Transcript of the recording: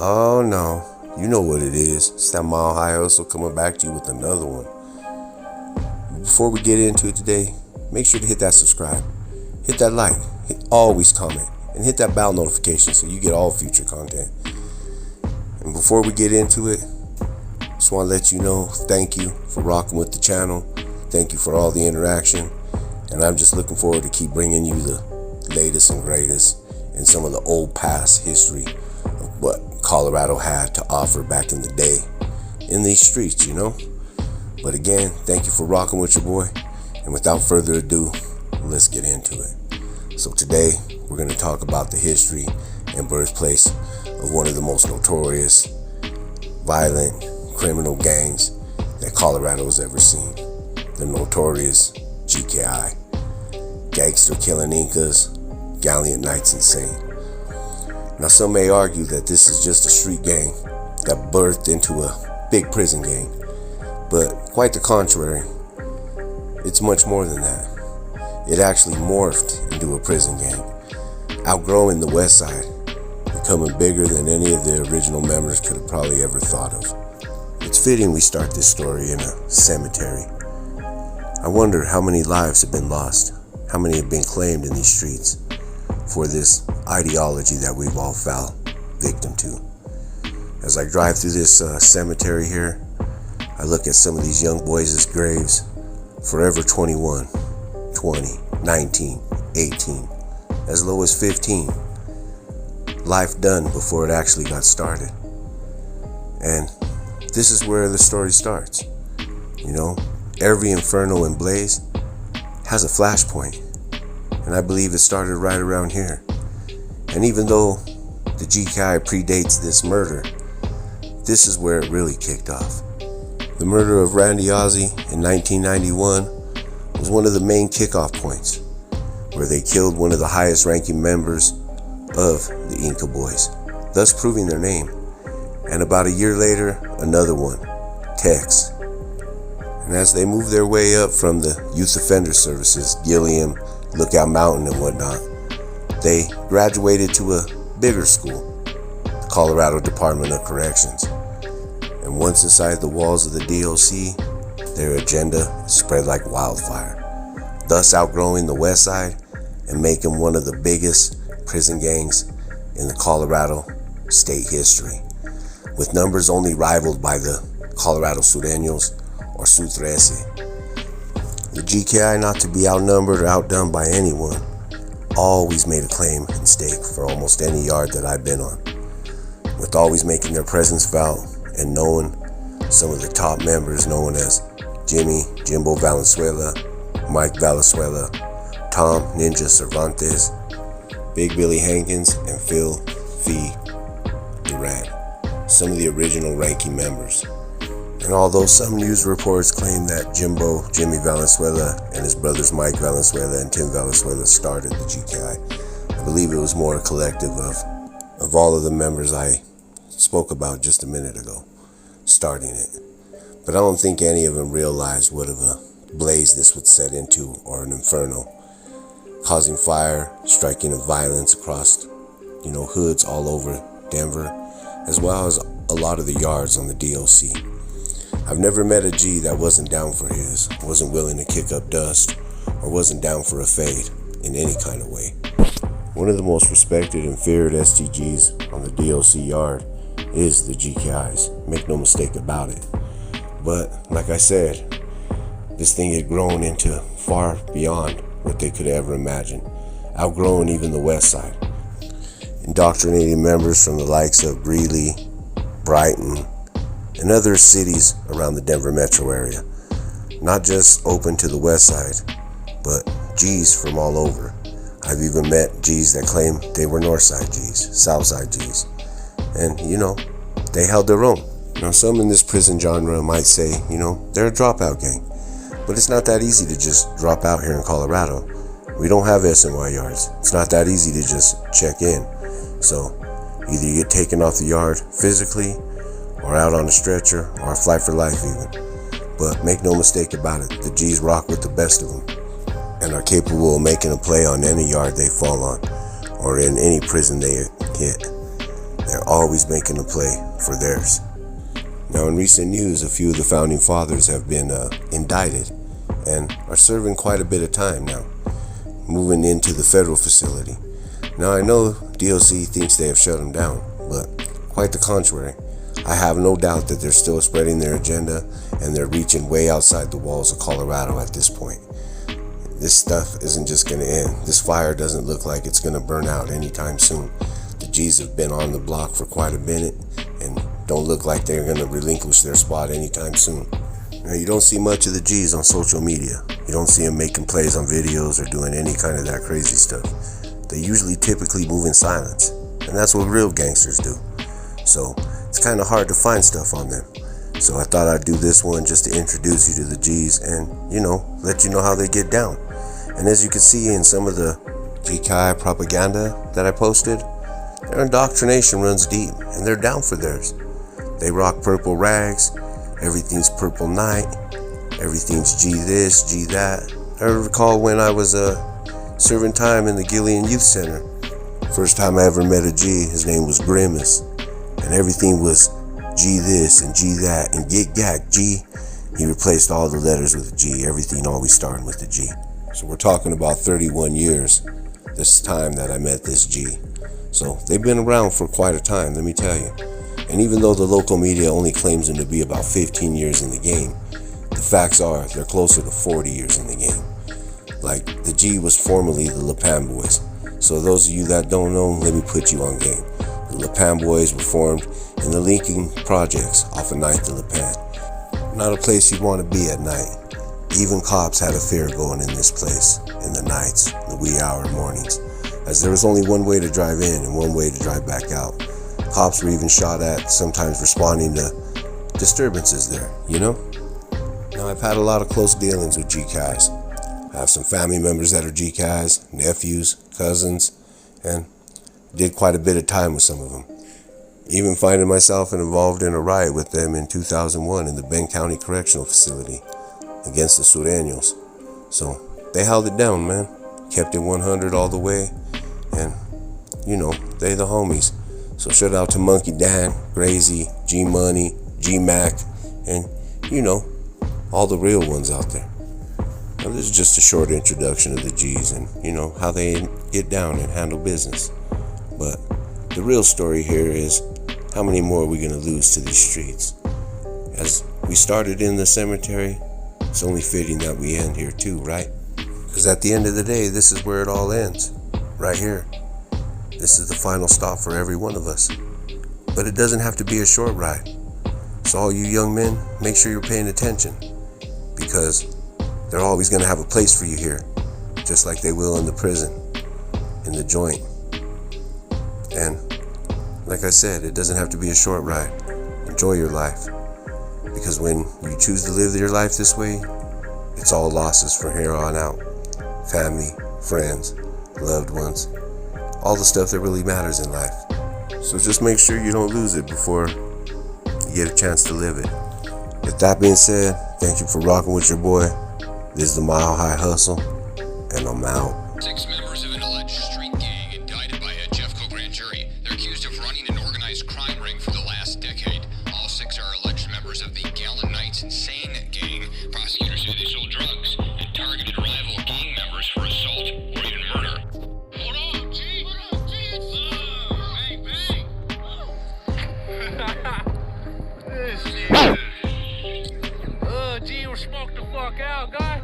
Oh no, you know what it is. It's that Mile High Hustle coming back to you with another one. Before we get into it today, make sure to hit that subscribe, hit that like, always comment, and hit that bell notification so you get all future content. And before we get into it, just want to let you know, thank you for rocking with the channel. Thank you for all the interaction. And I'm just looking forward to keep bringing you the latest and greatest in some of the old past history of what Colorado had to offer back in the day in these streets, you know. But again, thank you for rocking with your boy. And without further ado, let's get into it. So today, we're going to talk about the history and birthplace of one of the most notorious, violent, criminal gangs that Colorado has ever seen. The notorious GKI. Gangster killing Incas, Gallant Knights Insane. Now some may argue that this is just a street gang that birthed into a big prison gang. But quite the contrary, it's much more than that. It actually morphed into a prison gang, outgrowing the West Side, becoming bigger than any of the original members could have probably ever thought of. It's fitting we start this story in a cemetery. I wonder how many lives have been lost, how many have been claimed in these streets for this ideology that we've all fell victim to. As I drive through this cemetery here, I look at some of these young boys' graves, forever 21, 20, 19, 18, as low as 15. Life done before it actually got started. And this is where the story starts. You know, every inferno and blaze has a flashpoint. And I believe it started right around here. And even though the GKI predates this murder, this is where it really kicked off. The murder of Randy Ozzie in 1991 was one of the main kickoff points, where they killed one of the highest ranking members of the Inca Boys, thus proving their name. And about a year later, another one, Tex. And as they moved their way up from the Youth Offender Services, Gilliam, Lookout Mountain and whatnot, they graduated to a bigger school, the Colorado Department of Corrections. And once inside the walls of the DOC, their agenda spread like wildfire, thus outgrowing the West Side and making one of the biggest prison gangs in the Colorado state history, with numbers only rivaled by the Colorado Sureños or Su 13. The GKI, not to be outnumbered or outdone by anyone, always made a claim and stake for almost any yard that I've been on, with always making their presence felt and knowing some of the top members known as Jimbo Valenzuela, Mike Valenzuela, Tom Ninja Cervantes, Big Billy Hankins, and Phil Fee Durant, some of the original ranking members. And although some news reports claim that Jimmy Valenzuela and his brothers Mike Valenzuela and Tim Valenzuela started the GKI, I believe it was more a collective of all of the members I spoke about just a minute ago starting it. But I don't think any of them realized what of a blaze this would set into, or an inferno, causing fire, striking of violence across, hoods all over Denver, as well as a lot of the yards on the DOC. I've never met a G that wasn't down for his, wasn't willing to kick up dust, or wasn't down for a fade in any kind of way. One of the most respected and feared STGs on the DOC yard is the GKIs, make no mistake about it. But like I said, this thing had grown into far beyond what they could ever imagine, outgrowing even the West Side, indoctrinating members from the likes of Greeley, Brighton, and other cities around the Denver metro area. Not just open to the West Side, but G's from all over. I've even met G's that claim they were North Side G's, South Side G's. And, they held their own. Now, some in this prison genre might say, they're a dropout gang. But it's not that easy to just drop out here in Colorado. We don't have SNY yards. It's not that easy to just check in. So, either you get taken off the yard physically, or out on a stretcher, or a flight for life even. But make no mistake about it, the G's rock with the best of them, and are capable of making a play on any yard they fall on, or in any prison they hit. They're always making a play for theirs. Now, in recent news, a few of the founding fathers have been indicted and are serving quite a bit of time now, moving into the federal facility. Now, I know DOC thinks they have shut them down, but quite the contrary. I have no doubt that they're still spreading their agenda, and they're reaching way outside the walls of Colorado at this point. This stuff isn't just going to end. This fire doesn't look like it's going to burn out anytime soon. The G's have been on the block for quite a minute and don't look like they're going to relinquish their spot anytime soon. Now, you don't see much of the G's on social media. You don't see them making plays on videos or doing any kind of that crazy stuff. They usually typically move in silence, and that's what real gangsters do. So it's kind of hard to find stuff on them. So I thought I'd do this one just to introduce you to the G's and, let you know how they get down. And as you can see in some of the GKI propaganda that I posted, their indoctrination runs deep, and they're down for theirs. They rock purple rags, everything's purple night, everything's G this, G that. I recall when I was serving time in the Gillian Youth Center. First time I ever met a G, his name was Grimace, and everything was G this and G that and get gack G. He replaced all the letters with a G, everything always starting with a G. So we're talking about 31 years this time that I met this G. So they've been around for quite a time, let me tell you. And even though the local media only claims them to be about 15 years in the game, the facts are they're closer to 40 years in the game. Like, the G was formerly the LaPan Boys. So those of you that don't know, let me put you on game. The LaPan Boys were formed in the Lincoln Projects off of 9th and LaPan. Not a place you'd want to be at night. Even cops had a fear going in this place in the nights, the wee hour mornings, as there was only one way to drive in and one way to drive back out. Cops were even shot at, sometimes responding to disturbances there, Now, I've had a lot of close dealings with GKIs. I have some family members that are GKIs, nephews, cousins, and did quite a bit of time with some of them. Even finding myself involved in a riot with them in 2001 in the Bend County Correctional Facility against the Sureños. So they held it down, man. Kept it 100 all the way, and they the homies. So shout out to Monkey Dan, Grazy, G Money, G Mac, and all the real ones out there. Now, this is just a short introduction of the G's and how they get down and handle business. But the real story here is how many more are we going to lose to these streets? As we started in the cemetery, it's only fitting that we end here too, right? Because at the end of the day, this is where it all ends, right here. This is the final stop for every one of us. But it doesn't have to be a short ride. So all you young men, make sure you're paying attention, because they're always going to have a place for you here, just like they will in the prison, in the joint. And like I said, it doesn't have to be a short ride. Enjoy your life, because when you choose to live your life this way, it's all losses from here on out. Family, friends, loved ones, all the stuff that really matters in life. So just make sure you don't lose it before you get a chance to live it. With that being said, thank you for rocking with your boy. This is the Mile High Hustle, and I'm out. 6 members of an alleged street gang indicted by a Jeffco grand jury. They're accused of running an organized crime ring for the last decade. All 6 are alleged members of the Gallant Knights Insane gang. Prosecutors say they sold drugs and targeted rival gang members for assault or even murder. What up, G? What up, G? Bang, bang. This shit. G, we're smoked the fuck out, guy.